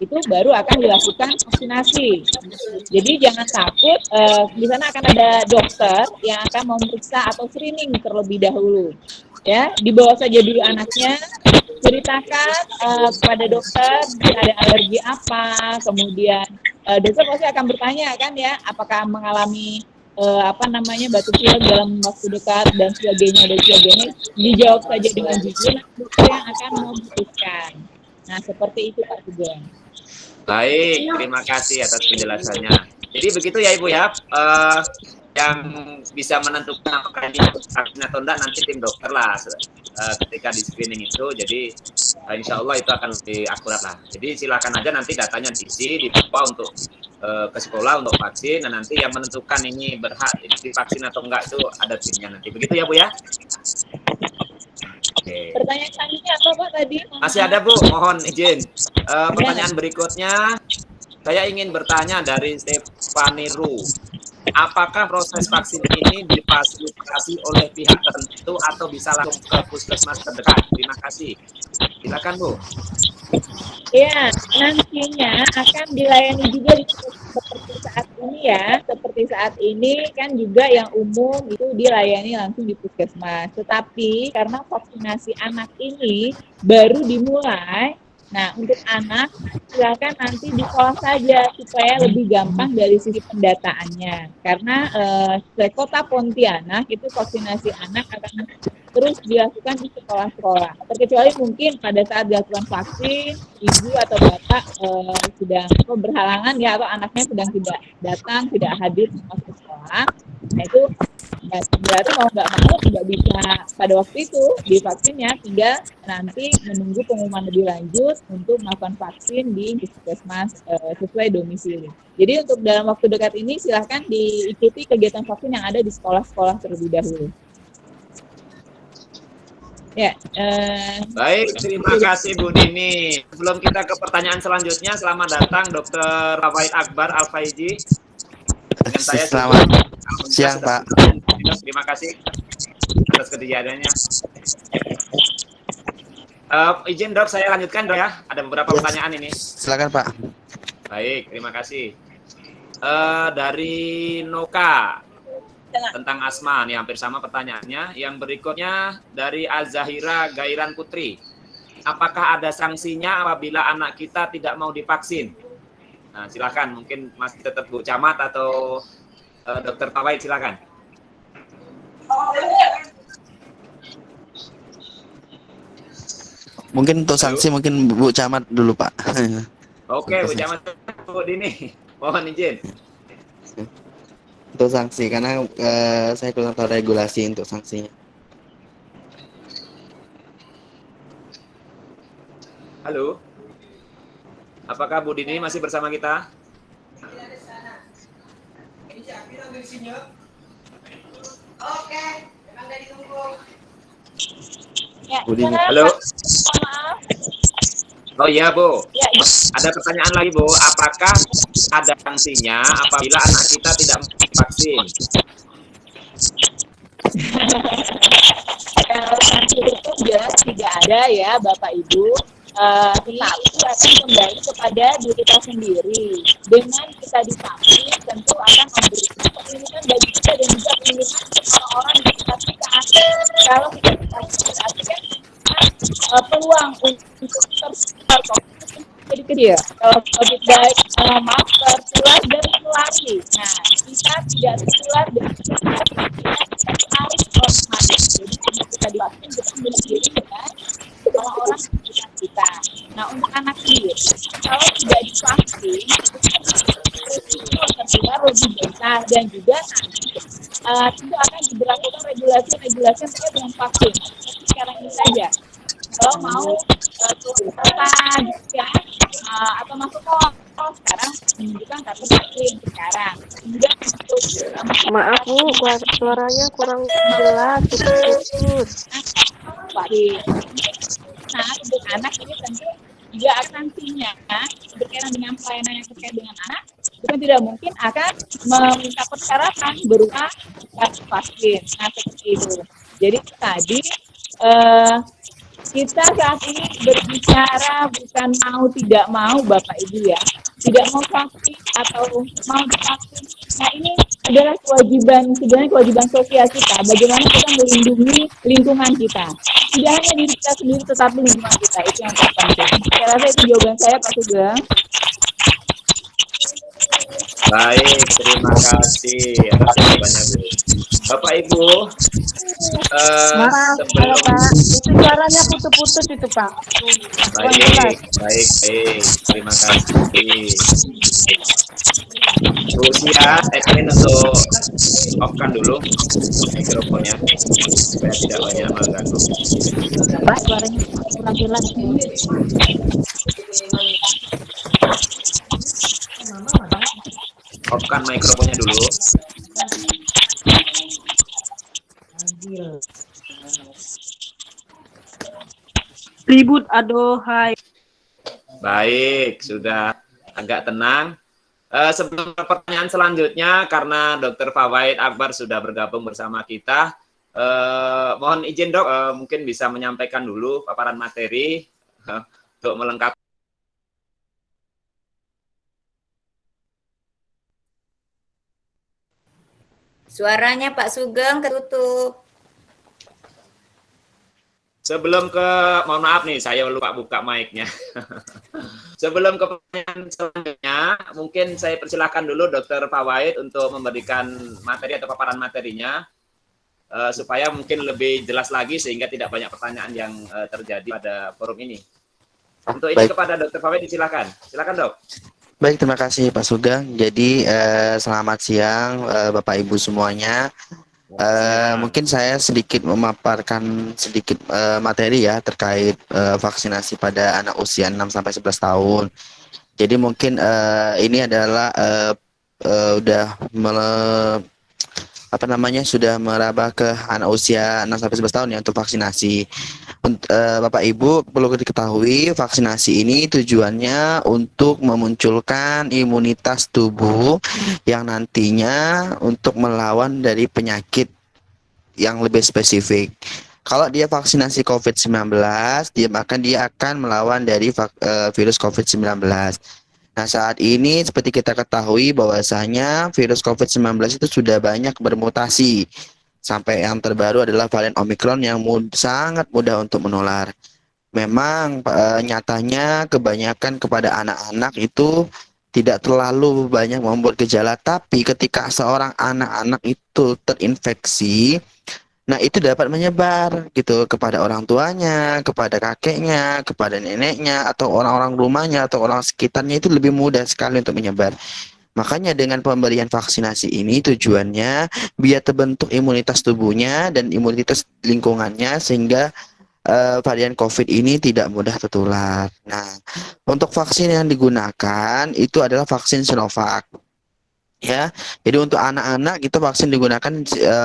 itu baru akan dilakukan vaksinasi. Jadi jangan takut, di sana akan ada dokter yang akan memeriksa atau screening terlebih dahulu. Ya, dibawa saja dulu anaknya, ceritakan kepada dokter ada alergi apa, kemudian dokter pasti akan bertanya kan ya, apakah mengalami batuk pilek dalam waktu dekat dan sebagainya. Dijawab saja dengan jujur, dokter yang akan memutuskan. Nah, seperti itu Pak Sugeng. Baik, terima kasih atas penjelasannya. Jadi begitu ya Ibu ya, yang bisa menentukan apakah ini vaksin atau enggak nanti tim dokter lah ketika di screening itu. Jadi insya Allah itu akan lebih akurat lah. Jadi silakan aja nanti datanya diisi, dibawa untuk ke sekolah untuk vaksin. Dan nanti yang menentukan ini berhak divaksin atau enggak itu ada timnya nanti. Begitu ya Bu ya. Oke. Pertanyaan selanjutnya apa Pak tadi? Masih ada Bu, mohon izin. Pertanyaan berikutnya, saya ingin bertanya dari Stefani Ru. Apakah proses vaksin ini difasilitasi oleh pihak tertentu atau bisa langsung ke puskesmas terdekat? Terima kasih. Silakan Bu. Ya, nantinya akan dilayani juga seperti saat ini ya. Seperti saat ini kan juga yang umum itu dilayani langsung di puskesmas. Tetapi karena vaksinasi anak ini baru dimulai, nah untuk anak silakan nanti di sekolah saja supaya lebih gampang dari sisi pendataannya. Karena di Kota Pontianak itu vaksinasi anak akan terus dilakukan di sekolah-sekolah. Terkecuali mungkin pada saat dilakukan vaksin, ibu atau bapak sedang berhalangan ya, atau anaknya sedang tidak datang, tidak hadir masuk sekolah. Nah itu berarti mau nggak mau tidak bisa pada waktu itu divaksinnya, tinggal nanti menunggu pengumuman lebih lanjut untuk melakukan vaksin di puskesmas sesuai domisili. Jadi untuk dalam waktu dekat ini silahkan diikuti kegiatan vaksin yang ada di sekolah-sekolah terlebih dahulu. Ya, baik, terima kasih Bu Dini. Sebelum kita ke pertanyaan selanjutnya, selamat datang Dr. Rafaid Akbar Al-Faizi. Dengan saya selamat siang Pak. Terima kasih atas kejadiannya. Izin Dok, saya lanjutkan Dok ya. Ada beberapa pertanyaan ini. Silakan Pak. Baik, terima kasih. Dari Noka tentang asma, nih hampir sama pertanyaannya. Yang berikutnya dari Azahira Gairan Putri. Apakah ada sanksinya apabila anak kita tidak mau divaksin? Nah, silakan, mungkin masih tetap Bu Camat atau Dr. Tawaid, silakan. Mungkin untuk sanksi mungkin Bu Camat dulu Pak. Oke, Bu Camat, Bu Dini, mohon izin. Untuk sanksi, karena saya kurang tahu regulasi untuk sanksinya. Halo, apakah Bu Dini masih bersama kita? Oke, memang dari tunggu. ya, Bu Dini. Halo. maaf. Oh iya Bu, Ya, ada pertanyaan lagi Bu. Apakah ada sanksinya apabila anak kita tidak divaksin? Kalau sanksi itu jelas tidak ada ya Bapak Ibu. Tetapi akan kembali kepada diri kita sendiri. Dengan kita divaksin tentu akan memberikan perlindungan bagi kita dan juga perlindungan untuk orang-orang di sekitar kita. Kalau kita divaksin berarti kan peluang untuk tertular COVID jadi kecil. Kalau COVID baik, maaf, tertular dan menulari. Nah, kita tidak tertular dengan kita harus otomatis. Jadi kita divaksin kita berdiri dengan orang-orang di sekitar kita. Nah, untuk anak sendiri, kalau tidak divaksin, risiko tertular lebih besar dan juga nanti tentu akan diberlakukan regulasi-regulasi terkait dengan vaksin. Seperti sekarang ini saja. Kalau mau gitu ya, atau masuk kos sekarang menunjukkan kartu vaksin sekarang. Kemudian untuk Maaf Bu, suaranya kurang jelas, putus. vaksin. Nah, untuk anak ini tentu juga akan nantinya berkaitan dengan pelayanan yang terkait dengan anak, bukan tidak mungkin akan meminta persyaratan berupa kartu vaksin. Nah, seperti itu. Jadi tadi kita saat ini berbicara bukan mau tidak mau Bapak Ibu ya, tidak mau vaksin atau mau divaksin. Nah ini adalah kewajiban, sebenarnya kewajiban sosial kita, bagaimana kita melindungi lingkungan kita. Tidak hanya diri kita sendiri tetapi lingkungan kita, itu yang terpenting. Saya rasa itu jawaban saya Pak Sugeng. Baik, terima kasih atas jawabannya Bu. Bapak Ibu, Maaf, halo sebelum Pak. Itu suaranya putus-putus itu Pak. baik, terima kasih. Bu Sia, admin untuk off-kan dulu mikrofonnya supaya tidak banyak mengganggu. Pak, suaranya kurang jelas. Off-kan mikrofonnya dulu. Ribut, aduhai. Baik, sudah agak tenang. Sebelum pertanyaan selanjutnya, karena Dr. Fawaid Akbar sudah bergabung bersama kita, mohon izin Dok, mungkin bisa menyampaikan dulu paparan materi untuk melengkapi. Suaranya Pak Sugeng ketutup. Sebelum ke, mohon maaf nih, saya lupa buka mic-nya. Sebelum ke pertanyaan selanjutnya, mungkin saya persilahkan dulu Dr. Fawaid untuk memberikan materi atau paparan materinya, supaya mungkin lebih jelas lagi sehingga tidak banyak pertanyaan yang terjadi pada forum ini. Untuk ini kepada Dr. Fawaid silakan. Silakan Dok. Baik, terima kasih Pak Sugeng. Jadi selamat siang Bapak Ibu semuanya. Mungkin saya sedikit memaparkan sedikit materi ya terkait vaksinasi pada anak usia 6-11 tahun. Jadi mungkin ini adalah sudah meraba ke anak usia 6-11 tahun ya untuk vaksinasi. Bapak Ibu perlu diketahui vaksinasi ini tujuannya untuk memunculkan imunitas tubuh yang nantinya untuk melawan dari penyakit yang lebih spesifik. Kalau dia vaksinasi COVID-19, dia akan melawan dari virus COVID-19. Nah, saat ini seperti kita ketahui bahwasanya virus COVID-19 itu sudah banyak bermutasi. Sampai yang terbaru adalah varian Omicron yang sangat mudah untuk menular. Memang nyatanya kebanyakan kepada anak-anak itu tidak terlalu banyak membuat gejala, tapi ketika seorang anak-anak itu terinfeksi, nah itu dapat menyebar gitu kepada orang tuanya, kepada kakeknya, kepada neneknya, atau orang-orang rumahnya, atau orang sekitarnya, itu lebih mudah sekali untuk menyebar. Makanya dengan pemberian vaksinasi ini tujuannya biar terbentuk imunitas tubuhnya dan imunitas lingkungannya sehingga varian COVID ini tidak mudah tertular. Nah, untuk vaksin yang digunakan itu adalah vaksin Sinovac. Ya, jadi untuk anak-anak itu vaksin digunakan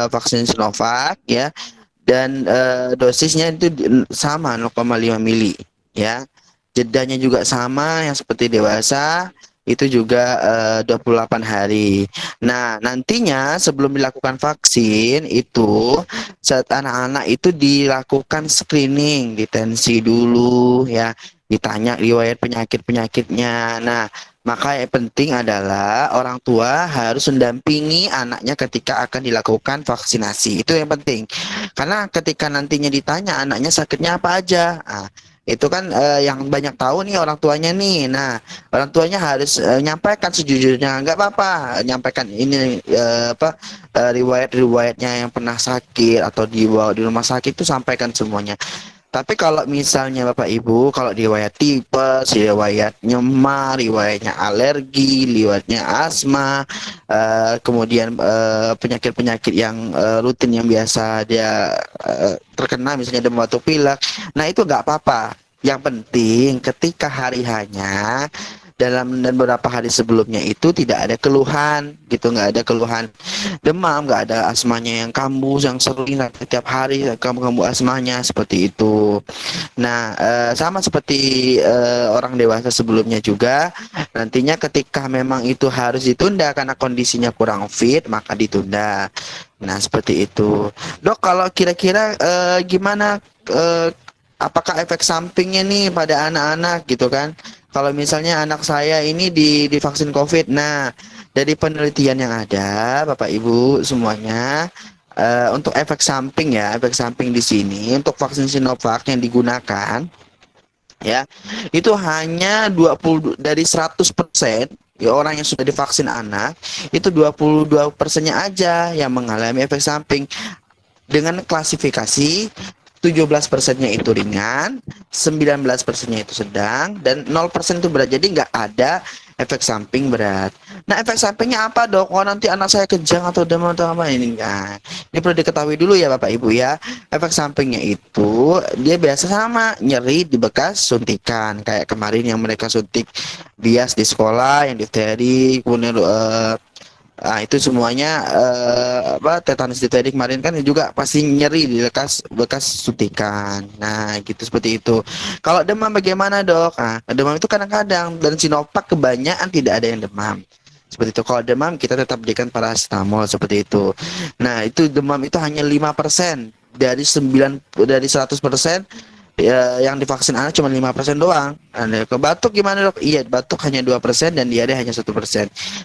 vaksin Sinovac ya, dan dosisnya itu sama 0,5 mili ya. Jedanya juga sama yang seperti dewasa, itu juga 28 hari. Nah, nantinya sebelum dilakukan vaksin itu saat anak-anak itu dilakukan screening, ditensi dulu ya, ditanya riwayat penyakit-penyakitnya. Nah, maka yang penting adalah orang tua harus mendampingi anaknya ketika akan dilakukan vaksinasi. Itu yang penting. Karena ketika nantinya ditanya anaknya sakitnya apa aja, itu kan yang banyak tahu nih orang tuanya nih. Nah, orang tuanya harus nyampaikan sejujurnya, nggak apa-apa nyampaikan ini riwayat-riwayatnya yang pernah sakit atau dibawa di rumah sakit itu sampaikan semuanya. Tapi kalau misalnya Bapak Ibu, kalau riwayat tipes, riwayat nyemar, riwayatnya alergi, riwayatnya asma, kemudian penyakit-penyakit yang rutin yang biasa dia terkena, misalnya demam batuk pilek, nah itu nggak apa-apa. Yang penting ketika hari hanya dalam dan beberapa hari sebelumnya itu tidak ada keluhan gitu, nggak ada keluhan demam, nggak ada asmanya yang kambuh yang sering setiap hari kambuh asmanya seperti itu. Nah, sama seperti orang dewasa sebelumnya juga, nantinya ketika memang itu harus ditunda karena kondisinya kurang fit, maka ditunda. Nah, seperti itu. Dok, kalau kira-kira gimana apakah efek sampingnya nih pada anak-anak gitu kan. Kalau misalnya anak saya ini divaksin COVID, nah dari penelitian yang ada, Bapak Ibu semuanya, untuk efek samping ya, efek samping di sini untuk vaksin Sinovac yang digunakan ya, itu hanya 20 dari 100% ya orang yang sudah divaksin anak, itu 22%-nya aja yang mengalami efek samping dengan klasifikasi 17%-nya itu ringan, 19%-nya itu sedang, dan 0% itu berat. Jadi nggak ada efek samping berat. Nah, efek sampingnya apa dok? Oh, nanti anak saya kejang atau demam atau apa ini? Nah, ini perlu diketahui dulu ya Bapak Ibu ya. Efek sampingnya itu dia biasa sama nyeri di bekas suntikan. Kayak kemarin yang mereka suntik bias di sekolah, yang difteri, kemudian nah, itu semuanya tetanus difteri kemarin kan juga pasti nyeri di bekas suntikan. Nah, gitu seperti itu. Kalau demam bagaimana, Dok? Nah, demam itu kadang-kadang dan Sinovac kebanyakan tidak ada yang demam. Seperti itu. Kalau demam kita tetap berikan paracetamol seperti itu. Nah, itu demam itu hanya 5% dari 100%. Ya, yang divaksin anak cuma 5% doang. Nah, ke batuk gimana dok? Iya, batuk hanya 2% dan diare hanya 1%.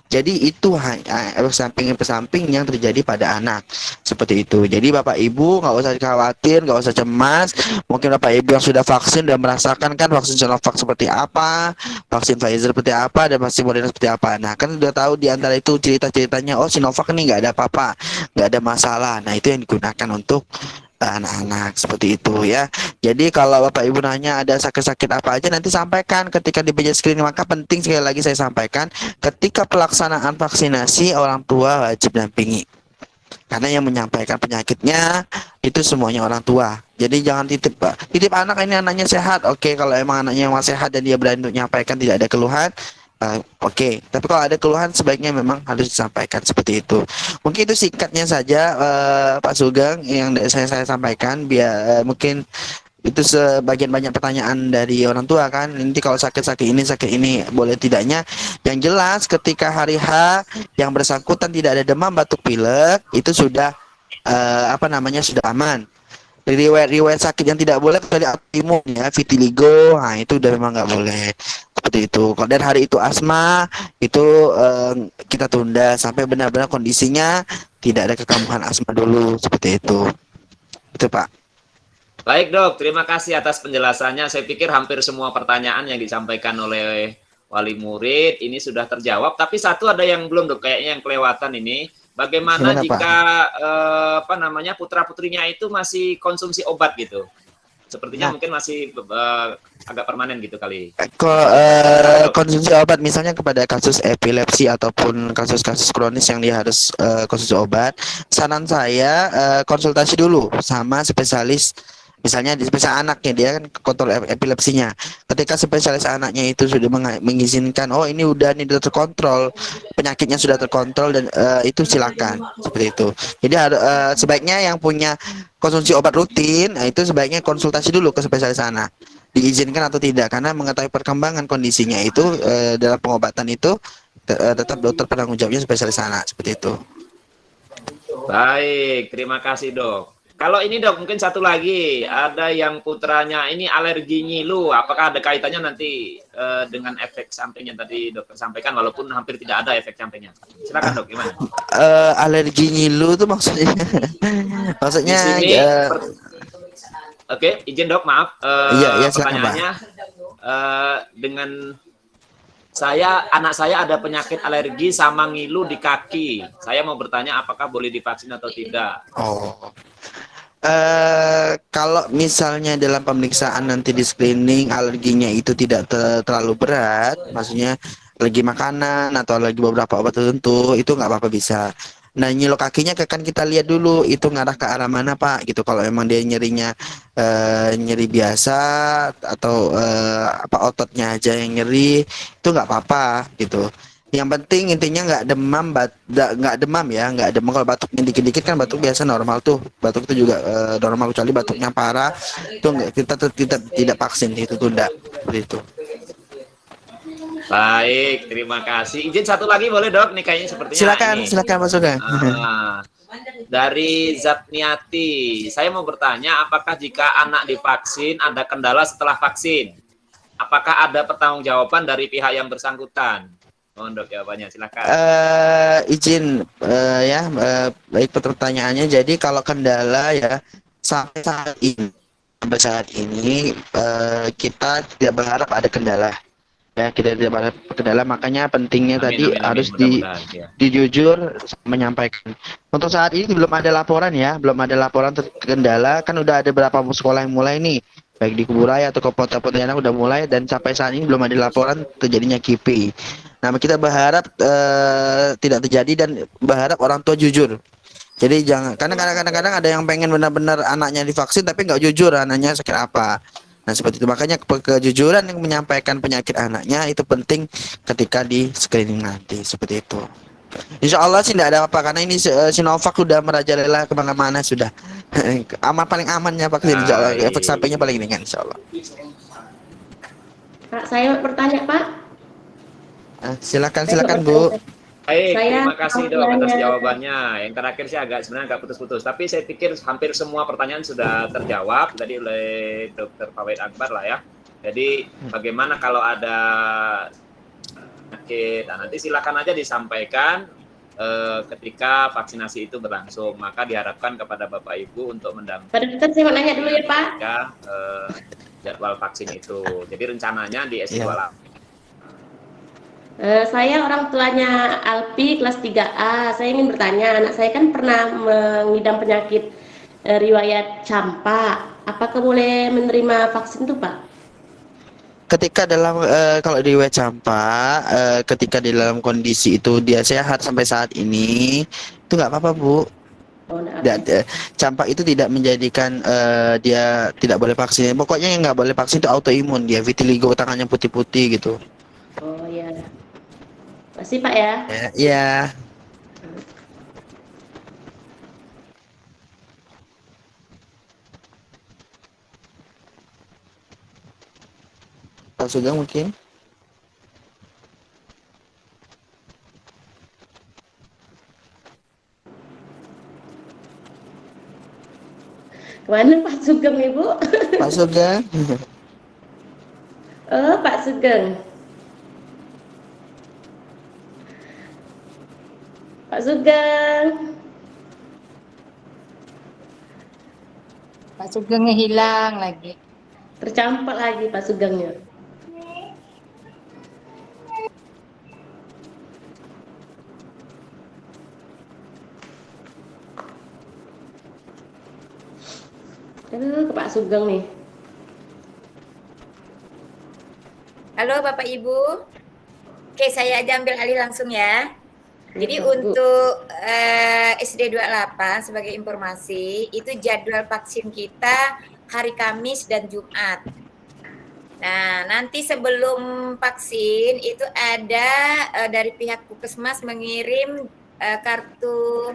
Jadi itu efek samping yang terjadi pada anak seperti itu. Jadi Bapak Ibu nggak usah khawatir, nggak usah cemas. Mungkin Bapak Ibu yang sudah vaksin dan merasakan kan vaksin Sinovac seperti apa, vaksin Pfizer seperti apa, dan vaksin Moderna seperti apa. Nah kan sudah tahu di antara itu cerita-ceritanya. Oh Sinovac ini nggak ada apa-apa, nggak ada masalah. Nah itu yang digunakan untuk anak-anak seperti itu ya. Jadi kalau Bapak Ibu nanya ada sakit-sakit apa aja nanti sampaikan ketika di meja screening. Maka penting sekali lagi saya sampaikan ketika pelaksanaan vaksinasi orang tua wajib dampingi. Karena yang menyampaikan penyakitnya itu semuanya orang tua. Jadi jangan titip anak ini anaknya sehat. Oke, kalau emang anaknya yang sehat dan dia berani untuk menyampaikan tidak ada keluhan, oke. Tapi kalau ada keluhan sebaiknya memang harus disampaikan seperti itu. Mungkin itu singkatnya saja Pak Sugeng yang saya sampaikan. Biar mungkin itu sebagian banyak pertanyaan dari orang tua kan. Nanti kalau sakit ini boleh tidaknya. Yang jelas ketika hari H yang bersangkutan tidak ada demam, batuk, pilek, itu sudah sudah aman. Riwayat sakit yang tidak boleh kecuali autoimun ya, vitiligo, nah itu udah memang nggak boleh seperti itu. Kalau dan hari itu asma itu kita tunda sampai benar-benar kondisinya tidak ada kekambuhan asma dulu seperti itu. Itu Pak. Baik dok, terima kasih atas penjelasannya. Saya pikir hampir semua pertanyaan yang disampaikan oleh wali murid ini sudah terjawab. Tapi satu ada yang belum dok, kayaknya yang kelewatan ini. Bagaimana jika putra-putrinya itu masih konsumsi obat gitu? Sepertinya mungkin masih agak permanen gitu kali. Konsumsi obat misalnya kepada kasus epilepsi ataupun kasus-kasus kronis yang dia harus konsumsi obat, saran saya konsultasi dulu sama spesialis. Misalnya di spesialis anaknya dia kan kontrol epilepsinya. Ketika spesialis anaknya itu sudah mengizinkan, oh ini udah terkontrol, penyakitnya sudah terkontrol dan itu silakan seperti itu. Jadi sebaiknya yang punya konsumsi obat rutin, itu sebaiknya konsultasi dulu ke spesialis anak, diizinkan atau tidak, karena mengetahui perkembangan kondisinya itu dalam pengobatan itu tetap dokter penanggung jawabnya spesialis anak seperti itu. Baik, terima kasih dok. Kalau ini dok, mungkin satu lagi, ada yang putranya ini alergi nyilu, apakah ada kaitannya nanti dengan efek samping yang tadi dokter sampaikan, walaupun hampir tidak ada efek sampingnya? Silakan dok, gimana? Alergi nyilu itu maksudnya? Maksudnya? Oke, izin dok, maaf. Iya, pertanyaannya, dengan anak saya ada penyakit alergi sama ngilu di kaki. Saya mau bertanya apakah boleh divaksin atau tidak? Kalau misalnya dalam pemeriksaan nanti di screening alerginya itu tidak terlalu berat, maksudnya alergi makanan atau alergi beberapa obat tertentu, itu nggak apa-apa bisa. Nah nyilu kakinya kan kita lihat dulu itu ngarah ke arah mana Pak gitu. Kalau emang dia nyerinya nyeri biasa atau ototnya aja yang nyeri, itu nggak apa-apa gitu. Yang penting intinya nggak demam, nggak demam. Kalau batuknya dikit-dikit kan batuk biasa normal tuh, batuk itu juga normal, kecuali batuknya parah itu kita tidak vaksin, itu tunda seperti itu. Baik, terima kasih. Izin satu lagi boleh dok, nih kayaknya sepertinya. Silakan Mas Sugeng. Dari Zatniati, saya mau bertanya, apakah jika anak divaksin ada kendala setelah vaksin? Apakah ada pertanggungjawaban dari pihak yang bersangkutan? Mohon dok jawabannya, silakan. Izin baik pertanyaannya. Jadi kalau kendala ya sampai saat ini kita tidak berharap ada kendala. Ya, kita tidak berharap kendala, makanya pentingnya tadi harus dijujur menyampaikan. Untuk saat ini belum ada laporan kendala, kan udah ada beberapa sekolah yang mulai nih, baik di Kuburaya atau ke Kota Pontianak udah mulai, dan sampai saat ini belum ada laporan terjadinya KIPI. Nah, kita berharap tidak terjadi dan berharap orang tua jujur. Jadi jangan, karena kadang-kadang ada yang pengen benar-benar anaknya divaksin tapi nggak jujur anaknya sakit apa. Nah, seperti itu, makanya kejujuran yang menyampaikan penyakit anaknya itu penting ketika di screening nanti, seperti itu. Insya Allah sih tidak ada apa, karena ini Sinovac sudah merajalela kemana-mana sudah. Paling amannya vaksin, insya Allah. Efek sampingnya paling ringan, insya Allah. Pak, saya bertanya, Pak. Silakan Bu. Baik, terima kasih dok atas jawabannya. Yang terakhir sih sebenarnya agak putus-putus, tapi saya pikir hampir semua pertanyaan sudah terjawab tadi oleh Dr. Fawait Akbar lah ya. Jadi bagaimana kalau ada penyakit, nah, nanti silakan aja disampaikan ketika vaksinasi itu berlangsung. Maka diharapkan kepada Bapak Ibu untuk mendampingi. Pak Dokter, saya mau nanya dulu ya Pak. Jadwal vaksin itu. Jadi rencananya di S2 Saya orang tuanya Alpi kelas 3A. Saya ingin bertanya, anak saya kan pernah mengidap penyakit riwayat campak. Apakah boleh menerima vaksin itu, Pak? Ketika dalam kalau di riwayat campak, ketika di dalam kondisi itu dia sehat sampai saat ini, itu nggak apa-apa, Bu. Campak itu tidak menjadikan dia tidak boleh vaksin. Pokoknya yang nggak boleh vaksin itu autoimun, dia vitiligo, tangannya putih-putih gitu. Oh ya. Masih Pak ya? Iya. Pak Sugeng mungkin? Kemana Pak Sugeng Ibu? Pak Sugeng. Oh Pak Sugeng. Pak Sugeng. Pak Sugengnya hilang lagi. Tercampak lagi Pak Sugengnya. Aduh, ke Pak Sugeng nih. Halo Bapak Ibu. Oke, saya aja ambil alih langsung ya. Jadi untuk SD 28 sebagai informasi, itu jadwal vaksin kita hari Kamis dan Jumat. Nah, nanti sebelum vaksin itu ada dari pihak Puskesmas mengirim kartu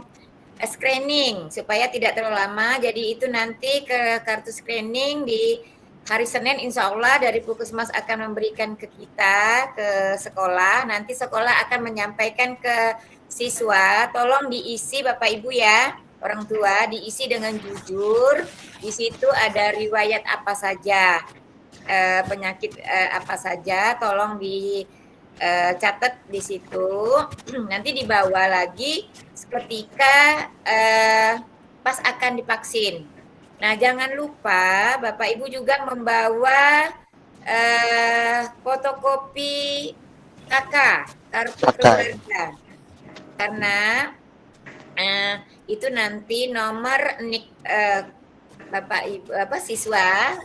screening supaya tidak terlalu lama. Jadi itu nanti ke kartu screening di hari Senin, insya Allah dari Puskesmas akan memberikan ke kita, ke sekolah. Nanti sekolah akan menyampaikan ke siswa, tolong diisi Bapak Ibu ya, orang tua, diisi dengan jujur. Di situ ada riwayat apa saja, penyakit apa saja, tolong dicatat di situ. Nanti dibawa lagi ketika pas akan divaksin. Nah, jangan lupa Bapak Ibu juga membawa fotokopi KK, kartu keluarga. Karena itu nanti nomor nik Bapak Ibu siswa,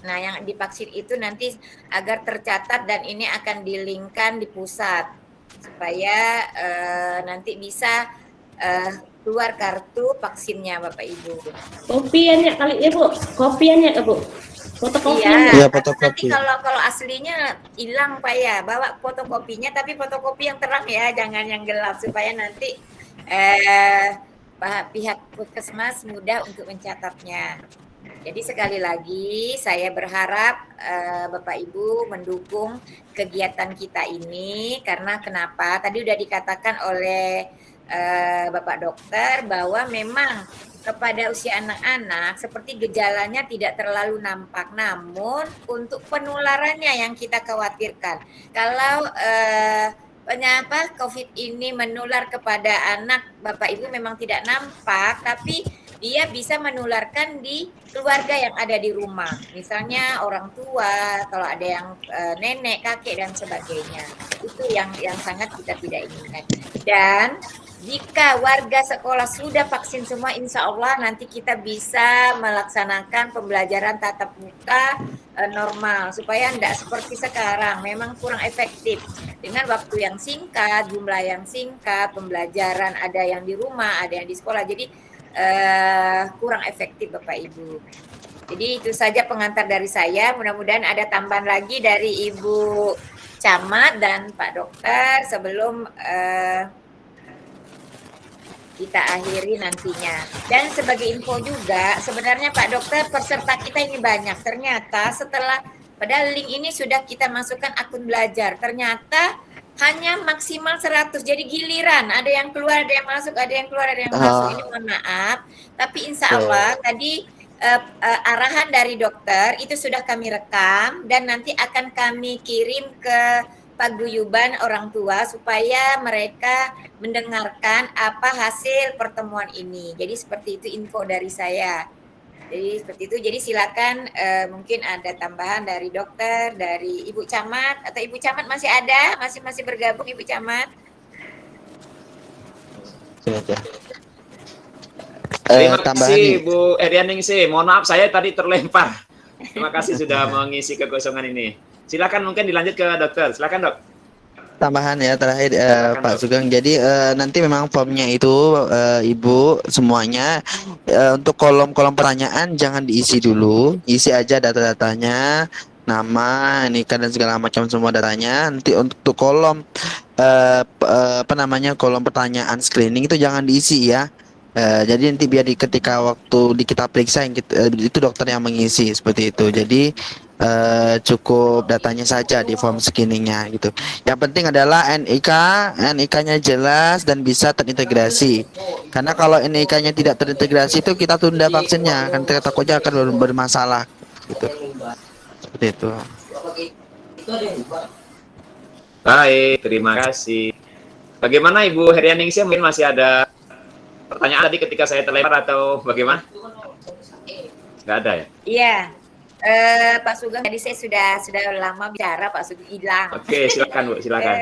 nah yang divaksin itu nanti agar tercatat dan ini akan dilinkkan di pusat supaya nanti bisa keluar kartu vaksinnya Bapak Ibu. Kopiannya kali ya Bu, kopiannya ya Bu. Fotokopiannya. Iya, fotokopi. Nanti kalau aslinya hilang Pak ya, bawa fotokopinya tapi fotokopi yang terang ya, jangan yang gelap supaya nanti pihak Puskesmas mudah untuk mencatatnya. Jadi sekali lagi saya berharap Bapak Ibu mendukung kegiatan kita ini karena kenapa? Tadi udah dikatakan oleh Bapak dokter bahwa memang kepada usia anak-anak seperti gejalanya tidak terlalu nampak, namun untuk penularannya yang kita khawatirkan. Kalau COVID ini menular kepada anak, Bapak Ibu memang tidak nampak, tapi dia bisa menularkan di keluarga yang ada di rumah. Misalnya orang tua, kalau ada yang nenek, kakek dan sebagainya. Itu yang sangat kita tidak inginkan. Dan jika warga sekolah sudah vaksin semua, insya Allah nanti kita bisa melaksanakan pembelajaran tatap muka normal supaya tidak seperti sekarang. Memang kurang efektif dengan waktu yang singkat, jumlah yang singkat, pembelajaran ada yang di rumah, ada yang di sekolah. Jadi kurang efektif Bapak Ibu. Jadi itu saja pengantar dari saya. Mudah-mudahan ada tambahan lagi dari Ibu Camat dan Pak Dokter sebelum kita akhiri nantinya. Dan sebagai info juga, sebenarnya Pak Dokter peserta kita ini banyak. Ternyata setelah, padahal link ini sudah kita masukkan akun belajar. Ternyata hanya maksimal 100. Jadi giliran, ada yang keluar, ada yang masuk, ada yang keluar, ada yang masuk. Ini mohon maaf. Tapi insya Allah tadi arahan dari dokter itu sudah kami rekam dan nanti akan kami kirim ke paguyuban orang tua supaya mereka mendengarkan apa hasil pertemuan ini. Jadi seperti itu info dari saya. Jadi seperti itu. Jadi silakan mungkin ada tambahan dari dokter, dari Ibu Camat atau Ibu Camat masih ada, masih bergabung Ibu Camat. Terima kasih Bu Erianingsih. Mohon maaf saya tadi terlempar. Terima kasih sudah mengisi kekosongan ini. Silakan mungkin dilanjut ke dokter. Silakan dok. Tambahan ya terakhir Pak Sugeng. Jadi nanti memang formnya itu Ibu semuanya untuk kolom-kolom pertanyaan jangan diisi dulu, isi aja data-datanya, nama, nikah dan segala macam semua datanya. Nanti untuk kolom kolom pertanyaan screening itu jangan diisi ya. Jadi nanti biar ketika waktu kita periksa itu dokter yang mengisi seperti itu. Jadi cukup datanya saja di form screeningnya gitu. Yang penting adalah NIK-nya jelas dan bisa terintegrasi. Karena kalau NIK-nya tidak terintegrasi itu kita tunda vaksinnya, kan kita takutnya akan bermasalah gitu. Seperti itu. Baik, terima kasih. Bagaimana Ibu Herianingsih, mungkin masih ada pertanyaan tadi ketika saya terlempar atau bagaimana? Nggak ada ya? Iya. Pak Sugeng, tadi saya sudah lama bicara, Pak Sugeng hilang. Oke, silakan Bu, silakan.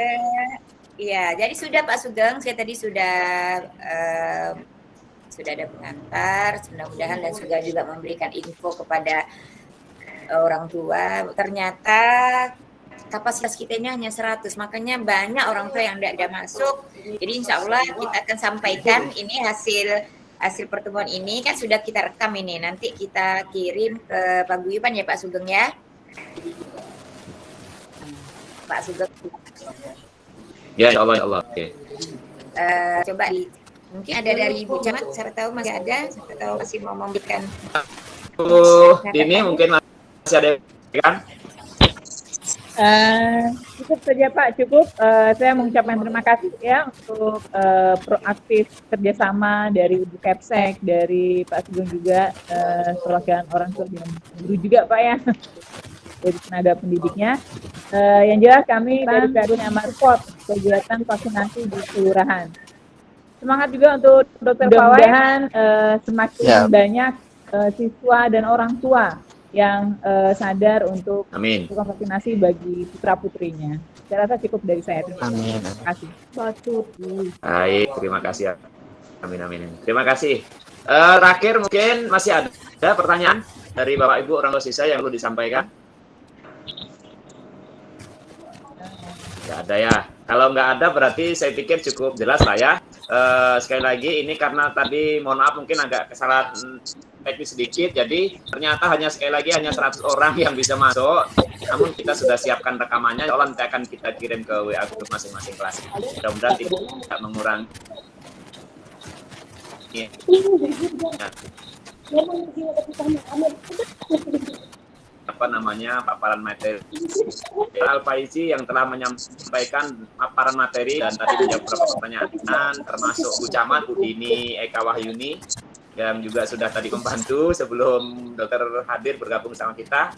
Iya, jadi sudah Pak Sugeng, saya tadi sudah ada pengantar, mudah-mudahan dan juga memberikan info kepada orang tua. Ternyata kapasitas kita ini hanya 100, makanya banyak orang tua yang tidak masuk. Jadi insya Allah kita akan sampaikan ini hasil pertemuan ini kan sudah kita rekam ini, nanti kita kirim ke paguyuban ya Pak Sugeng ya. Pak Sugeng. Ya insya Allah. Oke. Coba mungkin ada dari Ibu Camat, saya tahu masih ada, saya tahu masih mau memberikan. Ini mungkin masih ada kan? Cukup saja Pak, cukup. Saya mengucapkan terima kasih ya untuk proaktif kerjasama dari Ibu Kepsek, dari Pak Sugeng juga, perwakilan orang tua dan guru juga Pak ya, dari tenaga pendidiknya. Yang jelas kami dari Kadin amat support kegiatan vaksinasi di kelurahan. Semangat juga untuk Dokter Pawai, semakin banyak siswa dan orang tua yang sadar untuk melakukan vaksinasi bagi putra-putrinya. Saya rasa cukup dari saya. Amin. Terima kasih. Baik, terima kasih. Amin. Terima kasih. Terakhir mungkin masih ada pertanyaan dari Bapak Ibu orang tua siswa yang perlu disampaikan? Nggak ada ya. Kalau nggak ada berarti saya pikir cukup jelas lah ya. Sekali lagi ini karena tadi mohon maaf mungkin agak kesalahan teknis sedikit, jadi ternyata hanya 100 orang yang bisa masuk, namun kita sudah siapkan rekamannya, insya Allah nanti akan kita kirim ke WA grup masing-masing kelas. Mudah-mudahan tidak mengurangi. paparan materi. Al-Faizi yang telah menyampaikan paparan materi dan tadi menjawab beberapa pertanyaan, termasuk Bu Camat, Bu Dini, Eka Wahyuni, yang juga sudah tadi membantu sebelum dokter hadir bergabung sama kita.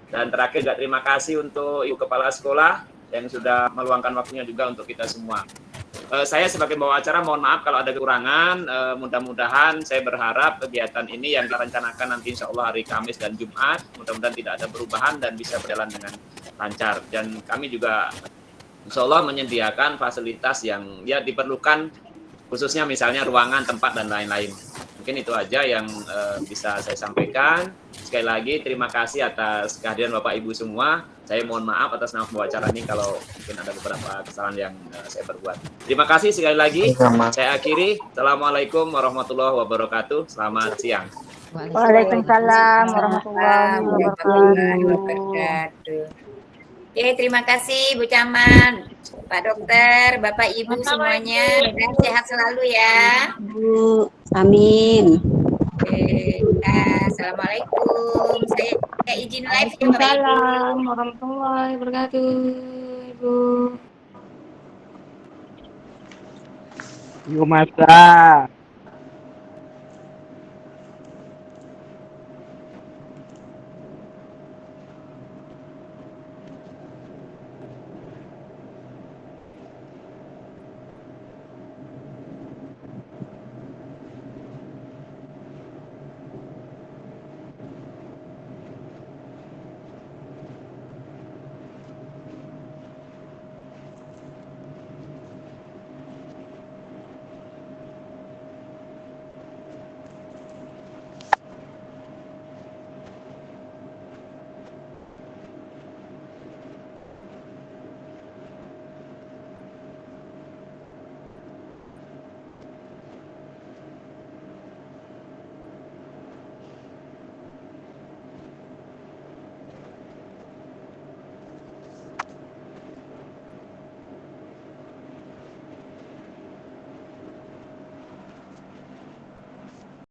Dan terakhir juga terima kasih untuk Ibu Kepala Sekolah yang sudah meluangkan waktunya juga untuk kita semua. Saya sebagai pembawa acara mohon maaf kalau ada kekurangan. Mudah-mudahan saya berharap kegiatan ini yang kita rencanakan nanti insya Allah hari Kamis dan Jumat, mudah-mudahan tidak ada perubahan dan bisa berjalan dengan lancar. Dan kami juga insya Allah menyediakan fasilitas yang ya diperlukan, khususnya misalnya ruangan, tempat, dan lain-lain. Mungkin itu aja yang bisa saya sampaikan. Sekali lagi terima kasih atas kehadiran Bapak Ibu semua. Saya mohon maaf atas nama pembawa acara ini kalau mungkin ada beberapa kesalahan yang saya perbuat. Terima kasih sekali lagi. Saya akhiri. Assalamualaikum warahmatullahi wabarakatuh. Selamat siang. Waalaikumsalam warahmatullahi wabarakatuh. Oke, terima kasih Bu Camat, Pak Dokter, Bapak Ibu semuanya, dan sehat selalu ya. Bu, amin. Oke, assalamualaikum. Saya izin live ya Bapak Ibu. Waalaikumsalam warahmatullahi wabarakatuh, Ibu. Yuk, Mas.